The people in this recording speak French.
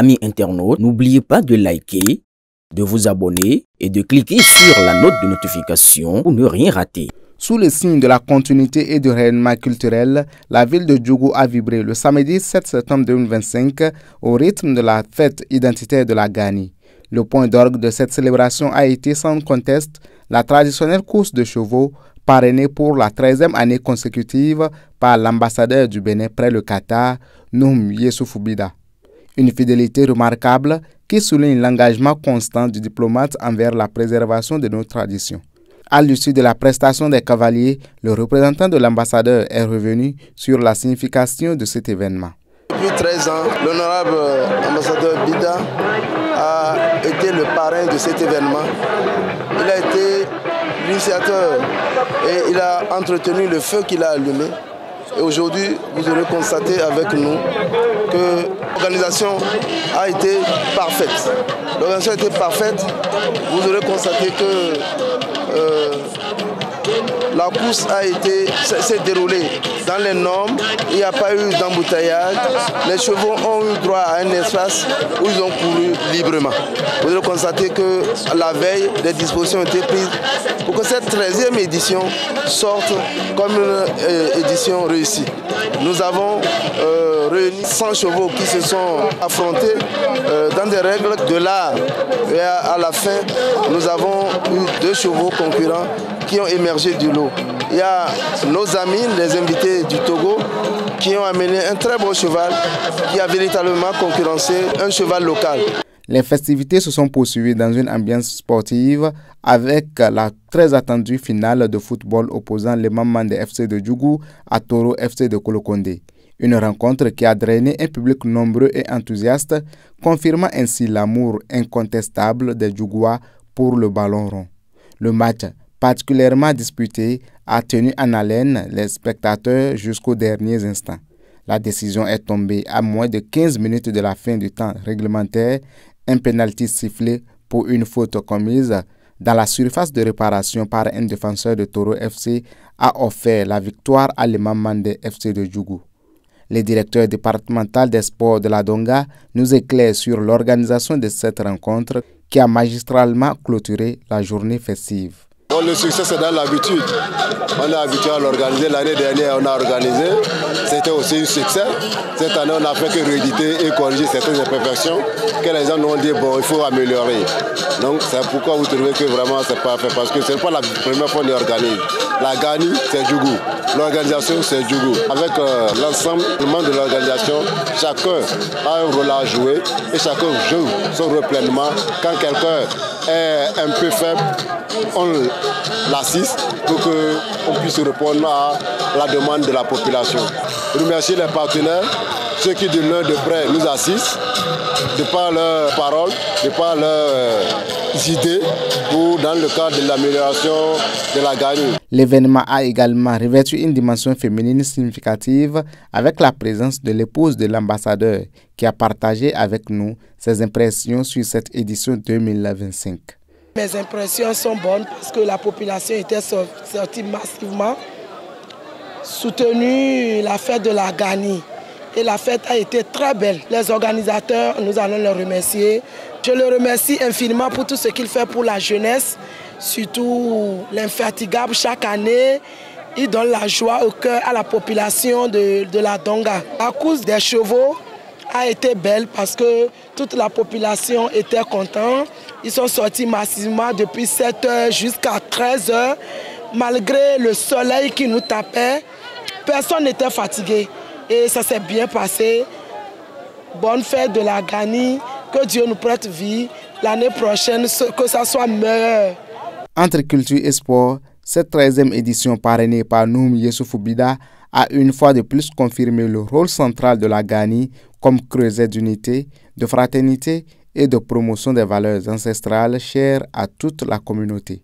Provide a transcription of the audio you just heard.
Amis internautes, n'oubliez pas de liker, de vous abonner et de cliquer sur la note de notification pour ne rien rater. Sous le signe de la continuité et du rayonnement culturel, la ville de Djougou a vibré le samedi 7 septembre 2025 au rythme de la fête identitaire de la Gani. Le point d'orgue de cette célébration a été sans conteste la traditionnelle course de chevaux parrainée pour la 13e année consécutive par l'ambassadeur du Bénin près le Qatar, Noum Yessoufou Bida. Une fidélité remarquable qui souligne l'engagement constant du diplomate envers la préservation de nos traditions. À l'issue de la prestation des cavaliers, le représentant de l'ambassadeur est revenu sur la signification de cet événement. Depuis 13 ans, l'honorable ambassadeur Bida a été le parrain de cet événement. Il a été l'initiateur et il a entretenu le feu qu'il a allumé. Et aujourd'hui, vous aurez constaté avec nous que l'organisation a été parfaite. L'organisation a été parfaite. Vous aurez constaté que la course s'est déroulée dans les normes. Il n'y a pas eu d'embouteillage. Les chevaux ont eu droit à un espace où ils ont couru librement. Vous aurez constaté que la veille, des dispositions ont été prises pour que cette 13e édition sorte comme une édition réussie. Nous avons réuni 100 chevaux qui se sont affrontés dans des règles de l'art. Et à la fin, nous avons eu 2 chevaux concurrents qui ont émergé du lot. Il y a nos amis, les invités du Togo, qui ont amené un très beau cheval qui a véritablement concurrencé un cheval local. Les festivités se sont poursuivies dans une ambiance sportive avec la très attendue finale de football opposant les Mamans de FC de Djougou à Toro FC de Kolokondé. Une rencontre qui a drainé un public nombreux et enthousiaste, confirmant ainsi l'amour incontestable des Djougouas pour le ballon rond. Le match, particulièrement disputé, a tenu en haleine les spectateurs jusqu'aux derniers instants. La décision est tombée à moins de 15 minutes de la fin du temps réglementaire, un pénalty sifflé pour une faute commise dans la surface de réparation par un défenseur de Toro FC a offert la victoire à les Mamans de FC de Djougou. Le directeur départemental des sports de la Donga nous éclaire sur l'organisation de cette rencontre qui a magistralement clôturé la journée festive. Le succès, c'est dans l'habitude. On est habitué à l'organiser. L'année dernière, on a organisé. C'était aussi un succès. Cette année, on n'a fait que rééditer et corriger certaines imperfections que les gens nous ont dit, bon, il faut améliorer. Donc, c'est pourquoi vous trouvez que vraiment, c'est parfait. Parce que ce n'est pas la première fois qu'on organise. La Gani, c'est Djougou. L'organisation, c'est Djougou. Avec l'ensemble de l'organisation, chacun a un rôle à jouer et chacun joue son rôle pleinement. Quand quelqu'un est un peu faible, on l'assiste pour qu'on puisse répondre à la demande de la population. Remercier les partenaires, ceux qui de l'un de près nous assistent, de par leurs paroles, de par leurs idées, pour dans le cadre de l'amélioration de la Gani. L'événement a également revêtu une dimension féminine significative avec la présence de l'épouse de l'ambassadeur qui a partagé avec nous ses impressions sur cette édition 2025. Mes impressions sont bonnes parce que la population était sortie massivement, soutenu la fête de la Gani. Et la fête a été très belle. Les organisateurs, nous allons les remercier. Je le remercie infiniment pour tout ce qu'il fait pour la jeunesse, surtout l'infatigable chaque année. Il donne la joie au cœur à la population de la Donga. La course des chevaux a été belle parce que toute la population était contente. Ils sont sortis massivement depuis 7 h jusqu'à 13 h. Malgré le soleil qui nous tapait, personne n'était fatigué. Et ça s'est bien passé. Bonne fête de la Gani. Que Dieu nous prête vie. L'année prochaine, que ça soit meilleur. Entre culture et sport, cette 13e édition parrainée par Noum Yessoufou Bida a une fois de plus confirmé le rôle central de la Gani comme creuset d'unité, de fraternité et de promotion des valeurs ancestrales chères à toute la communauté.